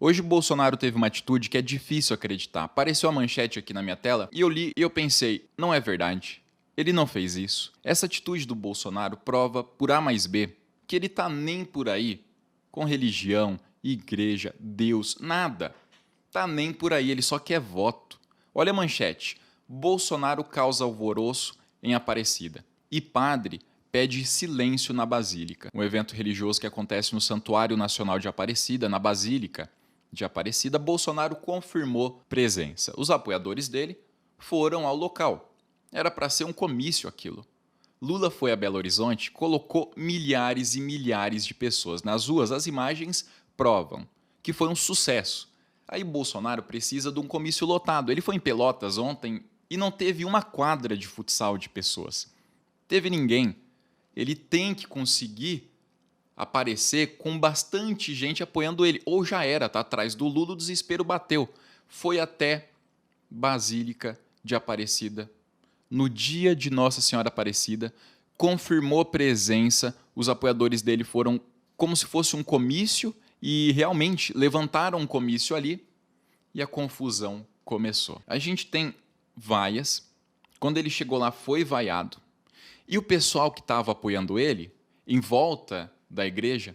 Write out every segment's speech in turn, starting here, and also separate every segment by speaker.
Speaker 1: Hoje o Bolsonaro teve uma atitude que é difícil acreditar. Apareceu a manchete aqui na minha tela e eu li e eu pensei, não é verdade. Ele não fez isso. Essa atitude do Bolsonaro prova por A mais B que ele tá nem por aí com religião, igreja, Deus, nada. Tá nem por aí, ele só quer voto. Olha a manchete. Bolsonaro causa alvoroço em Aparecida. E padre pede silêncio na Basílica. Um evento religioso que acontece no Santuário Nacional de Aparecida, na Basílica de Aparecida, Bolsonaro confirmou presença. Os apoiadores dele foram ao local. Era para ser um comício aquilo. Lula foi a Belo Horizonte, colocou milhares e milhares de pessoas nas ruas. As imagens provam que foi um sucesso. Aí Bolsonaro precisa de um comício lotado. Ele foi em Pelotas ontem e não teve uma quadra de futsal de pessoas. Teve ninguém. Ele tem que conseguir aparecer com bastante gente apoiando ele. Ou já era, tá atrás do Lula, o desespero bateu. Foi até Basílica de Aparecida, no dia de Nossa Senhora Aparecida, confirmou presença, os apoiadores dele foram como se fosse um comício e realmente levantaram um comício ali e a confusão começou. A gente tem vaias, quando ele chegou lá foi vaiado, e o pessoal que estava apoiando ele, em volta da igreja,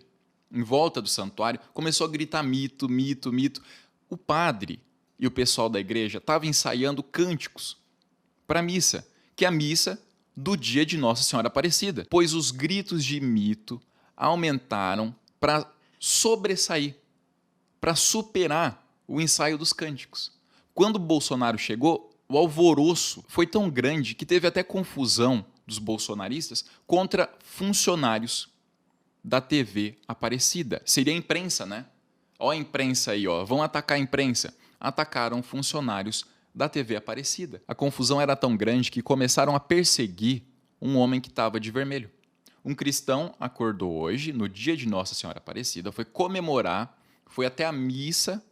Speaker 1: em volta do santuário, começou a gritar mito, mito, mito. O padre e o pessoal da igreja estavam ensaiando cânticos para a missa, que é a missa do dia de Nossa Senhora Aparecida, pois os gritos de mito aumentaram para sobressair, para superar o ensaio dos cânticos. Quando Bolsonaro chegou, o alvoroço foi tão grande que teve até confusão dos bolsonaristas contra funcionários da TV Aparecida. Seria a imprensa, né? Ó a imprensa aí, ó. Vão atacar a imprensa. Atacaram funcionários da TV Aparecida. A confusão era tão grande que começaram a perseguir um homem que estava de vermelho. Um cristão acordou hoje, no dia de Nossa Senhora Aparecida, foi comemorar, foi até a missa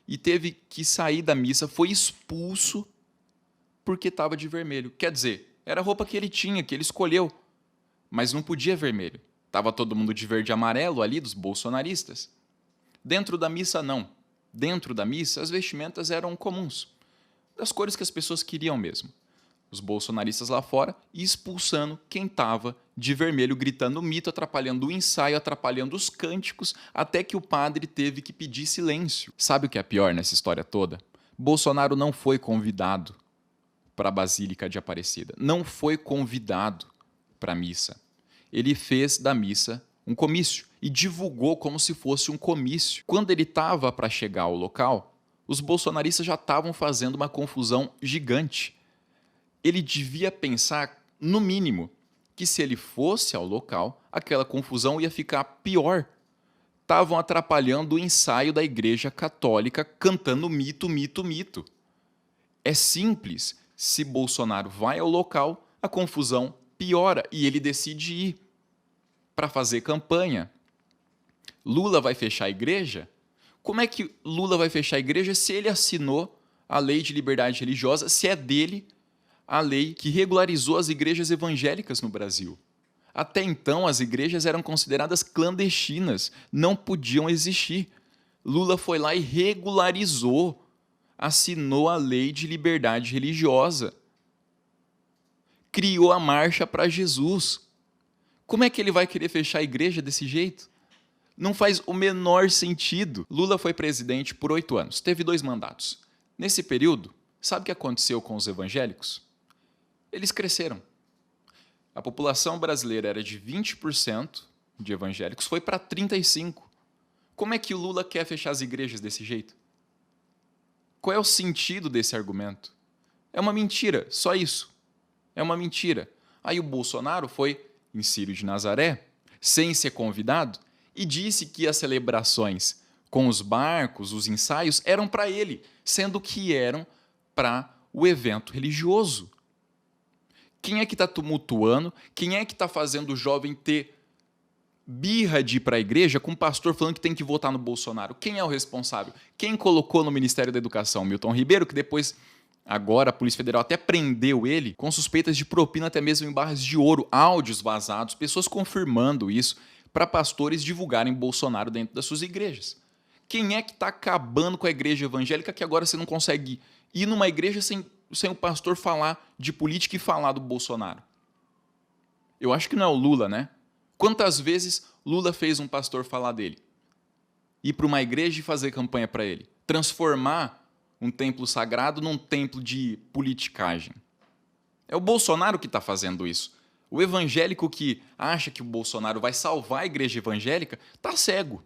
Speaker 1: e teve que sair da missa, foi expulso porque estava de vermelho. Quer dizer, era a roupa que ele tinha, que ele escolheu, mas não podia vermelho. Estava todo mundo de verde e amarelo ali, dos bolsonaristas. Dentro da missa, não. Dentro da missa, as vestimentas eram comuns, das cores que as pessoas queriam mesmo. Os bolsonaristas lá fora e expulsando quem estava de vermelho, gritando mito, atrapalhando o ensaio, atrapalhando os cânticos, até que o padre teve que pedir silêncio. Sabe o que é pior nessa história toda? Bolsonaro não foi convidado para a Basílica de Aparecida. Não foi convidado para a missa. Ele fez da missa um comício e divulgou como se fosse um comício. Quando ele estava para chegar ao local, os bolsonaristas já estavam fazendo uma confusão gigante. Ele devia pensar, no mínimo, que se ele fosse ao local, aquela confusão ia ficar pior. Estavam atrapalhando o ensaio da Igreja Católica cantando mito, mito, mito. É simples. Se Bolsonaro vai ao local, a confusão piora e ele decide ir para fazer campanha. Lula vai fechar a igreja? Como é que Lula vai fechar a igreja se ele assinou a lei de liberdade religiosa, se é dele a lei que regularizou as igrejas evangélicas no Brasil? Até então, as igrejas eram consideradas clandestinas, não podiam existir. Lula foi lá e regularizou, assinou a lei de liberdade religiosa, criou a Marcha para Jesus. Como é que ele vai querer fechar a igreja desse jeito? Não faz o menor sentido. Lula foi presidente por 8 anos, teve 2 mandatos. Nesse período, sabe o que aconteceu com os evangélicos? Eles cresceram. A população brasileira era de 20% de evangélicos, foi para 35%. Como é que o Lula quer fechar as igrejas desse jeito? Qual é o sentido desse argumento? É uma mentira, só isso. É uma mentira. Aí o Bolsonaro foi em Círio de Nazaré, sem ser convidado, e disse que as celebrações com os barcos, os ensaios, eram para ele, sendo que eram para o evento religioso. Quem é que está tumultuando? Quem é que está fazendo o jovem ter birra de ir para a igreja com o pastor falando que tem que votar no Bolsonaro? Quem é o responsável? Quem colocou no Ministério da Educação? Milton Ribeiro, que depois, agora, a Polícia Federal até prendeu ele com suspeitas de propina, até mesmo em barras de ouro, áudios vazados, pessoas confirmando isso para pastores divulgarem Bolsonaro dentro das suas igrejas. Quem é que está acabando com a igreja evangélica que agora você não consegue ir numa igreja sem o pastor falar de política e falar do Bolsonaro? Eu acho que não é o Lula, né? Quantas vezes Lula fez um pastor falar dele? Ir para uma igreja e fazer campanha para ele? Transformar um templo sagrado num templo de politicagem. É o Bolsonaro que está fazendo isso. O evangélico que acha que o Bolsonaro vai salvar a igreja evangélica está cego.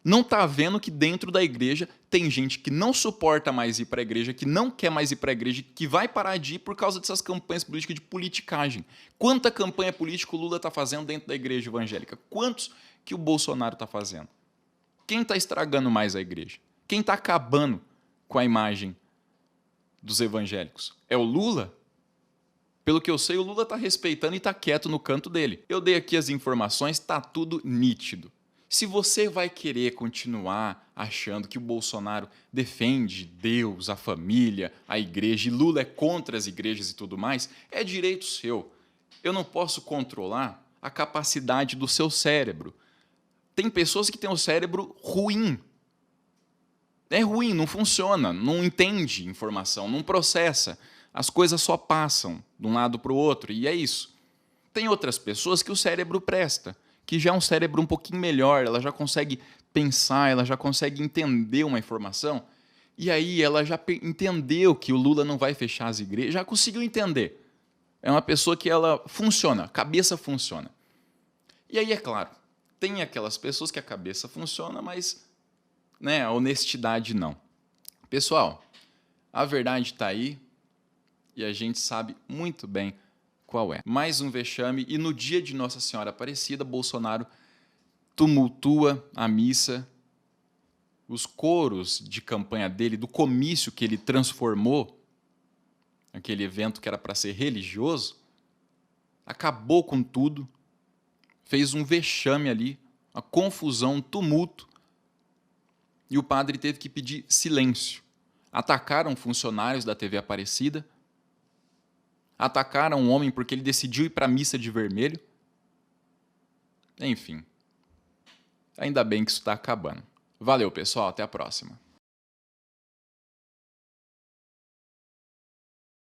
Speaker 1: Não está vendo que dentro da igreja tem gente que não suporta mais ir para a igreja, que não quer mais ir para a igreja, que vai parar de ir por causa dessas campanhas políticas de politicagem. Quanta campanha política o Lula está fazendo dentro da igreja evangélica? Quantos que o Bolsonaro está fazendo? Quem está estragando mais a igreja? Quem está acabando com a imagem dos evangélicos? É o Lula? Pelo que eu sei, o Lula está respeitando e está quieto no canto dele. Eu dei aqui as informações, está tudo nítido. Se você vai querer continuar achando que o Bolsonaro defende Deus, a família, a igreja, e Lula é contra as igrejas e tudo mais, é direito seu. Eu não posso controlar a capacidade do seu cérebro. Tem pessoas que têm o cérebro ruim. É ruim, não funciona, não entende informação, não processa. As coisas só passam de um lado para o outro, e é isso. Tem outras pessoas que o cérebro presta, que já é um cérebro um pouquinho melhor, ela já consegue pensar, ela já consegue entender uma informação, e aí ela já entendeu que o Lula não vai fechar as igrejas, já conseguiu entender. É uma pessoa que ela funciona, a cabeça funciona. E aí, é claro, tem aquelas pessoas que a cabeça funciona, mas né, a honestidade não. Pessoal, a verdade está aí e a gente sabe muito bem qual é. Mais um vexame, e no dia de Nossa Senhora Aparecida, Bolsonaro tumultua a missa, os coros de campanha dele, do comício que ele transformou, aquele evento que era para ser religioso, acabou com tudo, fez um vexame ali, uma confusão, um tumulto, e o padre teve que pedir silêncio. Atacaram funcionários da TV Aparecida, atacaram um homem porque ele decidiu ir para a missa de vermelho. Enfim, ainda bem que isso está acabando. Valeu, pessoal, até a próxima.